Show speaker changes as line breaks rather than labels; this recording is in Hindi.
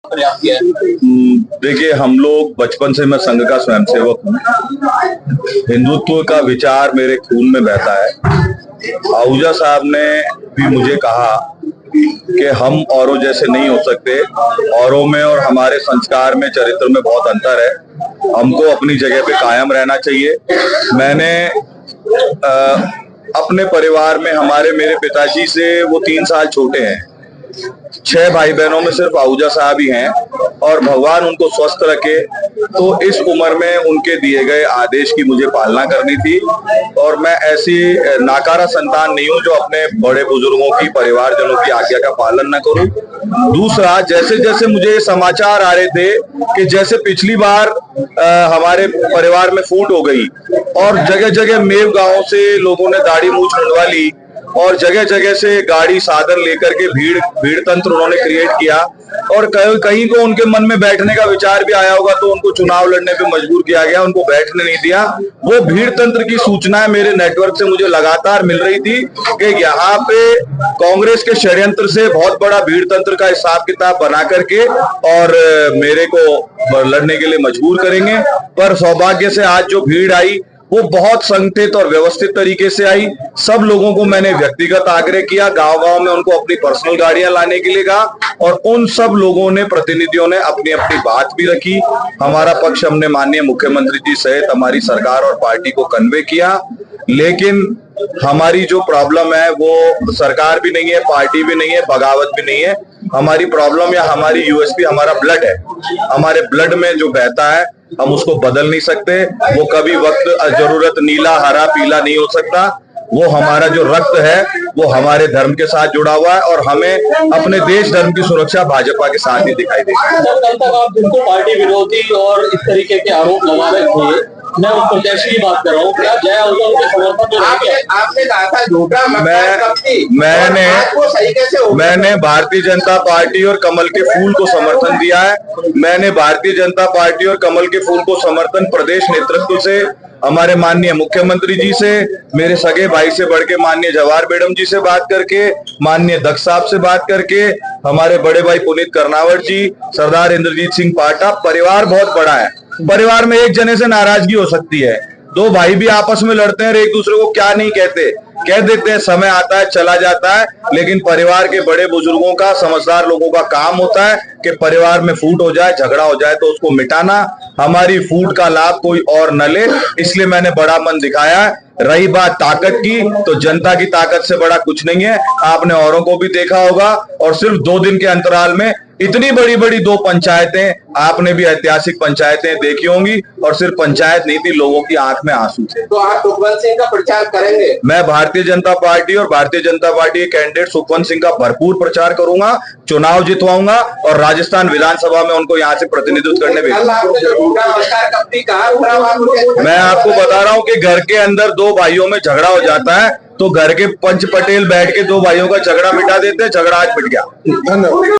प्रयास किया है?
देखिए, हम लोग बचपन से, मैं संघ का स्वयंसेवक हूँ। हिंदुत्व का विचार मेरे खून में बहता है। आहूजा साहब ने भी मुझे कहा कि हम औरों जैसे नहीं हो सकते, औरों में और हमारे संस्कार में, चरित्र में बहुत अंतर है, हमको अपनी जगह पे कायम रहना चाहिए। मैंने अपने परिवार में, मेरे पिताजी से वो 3 साल छोटे हैं। 6 भाई बहनों में सिर्फ आहूजा साहब ही हैं और भगवान उनको स्वस्थ रखे। तो इस उम्र में उनके दिए गए आदेश की मुझे पालना करनी थी और मैं ऐसी नाकारा संतान नहीं हूं जो अपने बड़े बुजुर्गों की, परिवारजनों की आज्ञा का पालन न करूं। दूसरा, जैसे जैसे मुझे ये समाचार आ रहे थे कि जैसे पिछली बार हमारे परिवार में फूट हो गई और जगह जगह मेव गांव से लोगों ने दाढ़ी मूंछ मुंडवा ली और जगह जगह से गाड़ी साधन लेकर के भीड़ तंत्र उन्होंने क्रिएट किया और कहीं को उनके मन में बैठने का विचार भी आया होगा तो उनको चुनाव लड़ने पे मजबूर किया गया, उनको बैठने नहीं दिया। वो भीड़ तंत्र की सूचनाएं मेरे नेटवर्क से मुझे लगातार मिल रही थी कि यहाँ पे कांग्रेस के षड्यंत्र से बहुत बड़ा भीड़ तंत्र का हिसाब किताब बना करके और मेरे को लड़ने के लिए मजबूर करेंगे। पर सौभाग्य से आज जो भीड़ आई वो बहुत संगठित और व्यवस्थित तरीके से आई। सब लोगों को मैंने व्यक्तिगत आग्रह किया, गांव-गांव में उनको अपनी पर्सनल गाड़ियां लाने के लिए कहा और उन सब लोगों ने, प्रतिनिधियों ने अपनी अपनी बात भी रखी। हमारा पक्ष हमने माननीय मुख्यमंत्री जी सहित हमारी सरकार और पार्टी को कन्वे किया। लेकिन हमारी जो प्रॉब्लम है वो सरकार भी नहीं है, पार्टी भी नहीं है, बगावत भी नहीं है। हमारी प्रॉब्लम या हमारी यूएसपी हमारा ब्लड है। हमारे ब्लड में जो बहता है हम उसको बदल नहीं सकते। वो कभी वक्त जरूरत नीला, हरा, पीला नहीं हो सकता। वो हमारा जो रक्त है वो हमारे धर्म के साथ जुड़ा हुआ है और हमें अपने देश धर्म की सुरक्षा भाजपा के साथ ही दिखाई देगी।
कल तक आप जिनको पार्टी विरोधी और इस तरीके के आरोप लगा रहे थे, मैं उस प्रत्याशी की बात कर रहा हूँ, क्या जय आहूजा उनके समर्थन में
आपने कहा था झूठा
मैंने भारतीय जनता पार्टी और कमल के फूल को समर्थन दिया है। मैंने भारतीय जनता पार्टी और कमल के फूल को समर्थन प्रदेश नेतृत्व से, हमारे माननीय मुख्यमंत्री जी से, मेरे सगे भाई से बढ़ के माननीय जवाहर बेगम जी से बात करके, माननीय दक्ष साहब से बात करके, हमारे बड़े भाई पुनीत कर्नावट जी, सरदार इंद्रजीत सिंह पाटा। परिवार बहुत बड़ा है। परिवार में एक जने से नाराजगी हो सकती है, 2 भाई भी आपस में लड़ते हैं और एक दूसरे को क्या नहीं कहते, कह देते हैं, समय आता है चला जाता है। लेकिन परिवार के बड़े बुजुर्गों का, समझदार लोगों का काम होता है कि परिवार में फूट हो जाए, झगड़ा हो जाए तो उसको मिटाना। हमारी फूट का लाभ कोई और न ले, इसलिए मैंने बड़ा मन दिखाया है। रही बात ताकत की, तो जनता की ताकत से बड़ा कुछ नहीं है। आपने औरों को भी देखा होगा और सिर्फ 2 दिन के अंतराल में इतनी बड़ी बड़ी 2 पंचायतें, आपने भी ऐतिहासिक पंचायतें देखी होंगी और सिर्फ पंचायत नहीं थी, लोगों की आंख में आंसू थे।
तो आप सुखवंत सिंह का प्रचार करेंगे?
मैं भारतीय जनता पार्टी और भारतीय जनता पार्टी के कैंडिडेट सुखवंत सिंह का भरपूर प्रचार करूंगा, चुनाव जितवाऊंगा और राजस्थान विधानसभा में उनको यहाँ से प्रतिनिधित्व करने मैं आपको बता रहा हूँ कि घर के अंदर 2 भाइयों में झगड़ा हो जाता है तो घर के पंच पटेल बैठ के 2 भाइयों का झगड़ा मिटा देते हैं। झगड़ा आज मिट गया। धन्यवाद।